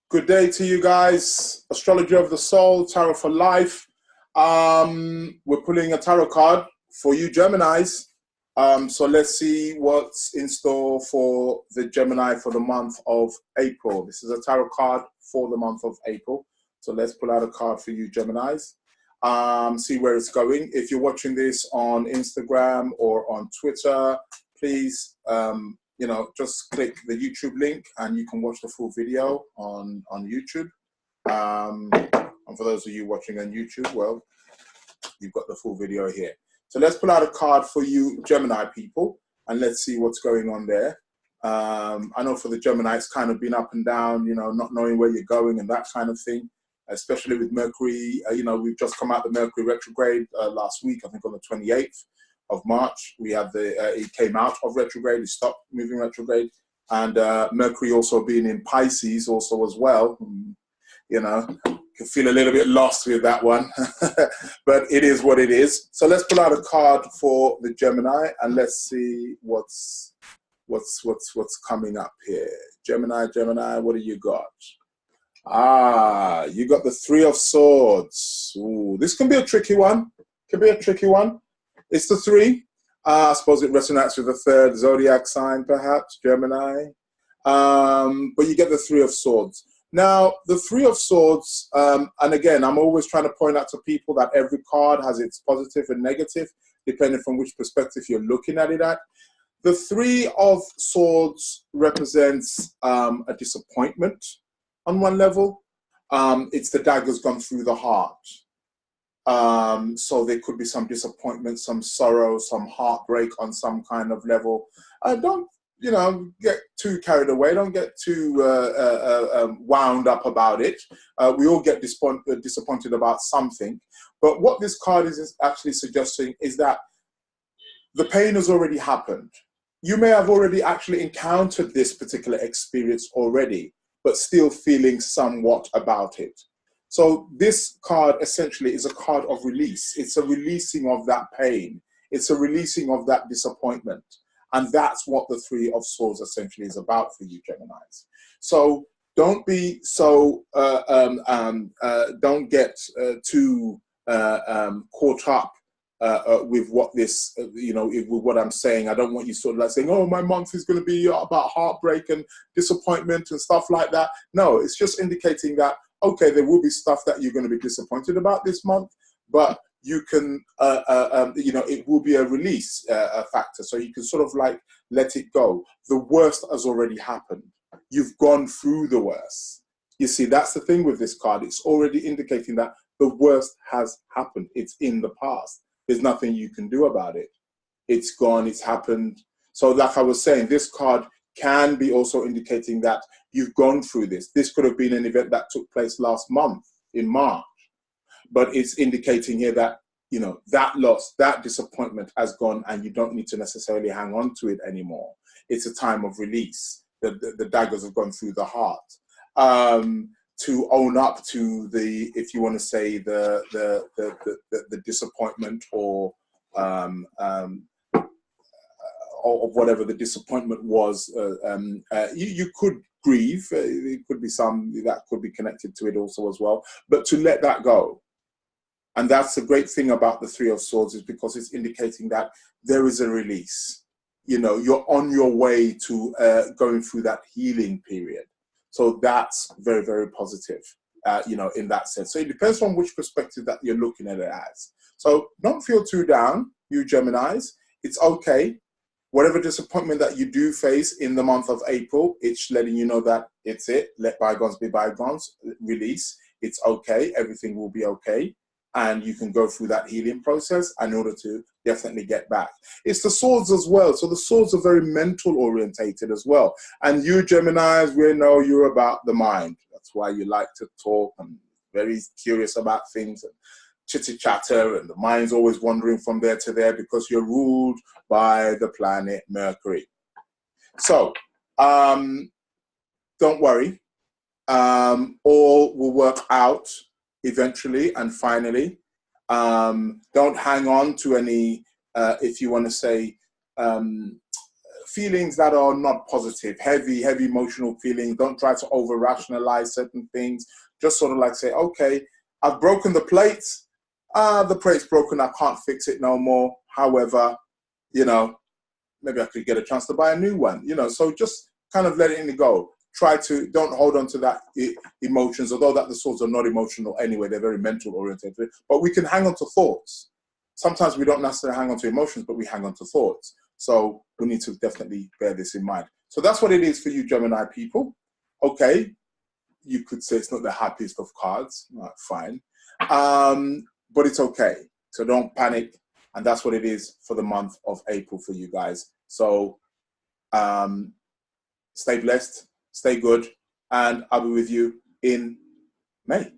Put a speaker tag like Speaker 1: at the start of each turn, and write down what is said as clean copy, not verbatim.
Speaker 1: Good day to you guys. Astrology of the Soul, Tarot for Life. We're pulling a tarot card for you Geminis. So let's see what's in store for the Gemini for the month of April. This is a tarot card for the month of April. So let's pull out a card for you Geminis. See where it's going. If you're watching this on Instagram or on Twitter, please just click the YouTube link and you can watch the full video on YouTube. And for those of you watching on YouTube, well, you've got the full video here. So let's pull out a card for you Gemini people and let's see what's going on there. I know for the Gemini, it's kind of been up and down, not knowing where you're going and that kind of thing, especially with Mercury. We've just come out the Mercury retrograde last week, I think on the 28th of March. We had it came out of retrograde, it stopped moving retrograde. And Mercury also being in Pisces also as well. Can feel a little bit lost with that one, but it is what it is. So let's pull out a card for the Gemini and let's see what's coming up here. Gemini, what do you got? You got the Three of Swords. Ooh, this can be a tricky one. It's the three. I suppose it resonates with the third zodiac sign, perhaps, Gemini. But you get the Three of Swords. Now, the Three of Swords, and again, I'm always trying to point out to people that every card has its positive and negative, depending from which perspective you're looking at it at. The Three of Swords represents a disappointment on one level. It's the daggers gone through the heart. So there could be some disappointment, some sorrow, some heartbreak on some kind of level. Don't get too carried away. Don't get too wound up about it. We all get disappointed about something. But what this card is actually suggesting is that the pain has already happened. You may have already actually encountered this particular experience already, but still feeling somewhat about it. So this card essentially is a card of release. It's a releasing of that pain. It's a releasing of that disappointment. And that's what the Three of Swords essentially is about for you Geminis. So don't be so, don't get too caught up with what this, with what I'm saying. I don't want you sort of like saying, oh, my month is going to be about heartbreak and disappointment and stuff like that. No, it's just indicating that, okay, there will be stuff that you're going to be disappointed about this month, but you can, it will be a release factor. So you can sort of like let it go. The worst has already happened. You've gone through the worst. You see, that's the thing with this card. It's already indicating that the worst has happened. It's in the past. There's nothing you can do about it. It's gone, it's happened. So like I was saying, this card can be also indicating that you've gone through this. This could have been an event that took place last month in March. But it's indicating here that, that loss, that disappointment has gone and you don't need to necessarily hang on to it anymore. It's a time of release. The daggers have gone through the heart. To own up to the, if you want to say, the disappointment or whatever the disappointment was, you could grieve. It could be some that could be connected to it also as well. But to let that go. And that's the great thing about the Three of Swords, is because it's indicating that there is a release. You're on your way to going through that healing period. So that's very, very positive, in that sense. So it depends on which perspective that you're looking at it as. So don't feel too down, you Geminis. It's okay. Whatever disappointment that you do face in the month of April, it's letting you know that it's it. Let bygones be bygones. Release. It's okay. Everything will be okay. And you can go through that healing process in order to definitely get back. It's the swords as well. So the swords are very mental orientated as well. And you Geminis, we know you're about the mind. That's why you like to talk and very curious about things and chitter chatter, and the mind's always wandering from there to there because you're ruled by the planet Mercury. So don't worry. All will work out eventually and finally. Don't hang on to any, if you want to say, feelings that are not positive, heavy emotional feelings. Don't try to over rationalize certain things. Just sort of like say, okay, I've broken the plates. The plate's broken. I can't fix it no more. However, you know, maybe I could get a chance to buy a new one, you know. So just kind of let it go. Try to, don't hold on to that emotions, although that the swords are not emotional anyway. They're very mental oriented. But we can hang on to thoughts. Sometimes we don't necessarily hang on to emotions, but we hang on to thoughts. So we need to definitely bear this in mind. So that's what it is for you, Gemini people. Okay, you could say it's not the happiest of cards. Fine. But it's okay. So don't panic. And that's what it is for the month of April for you guys. So stay blessed, stay good, and I'll be with you in May.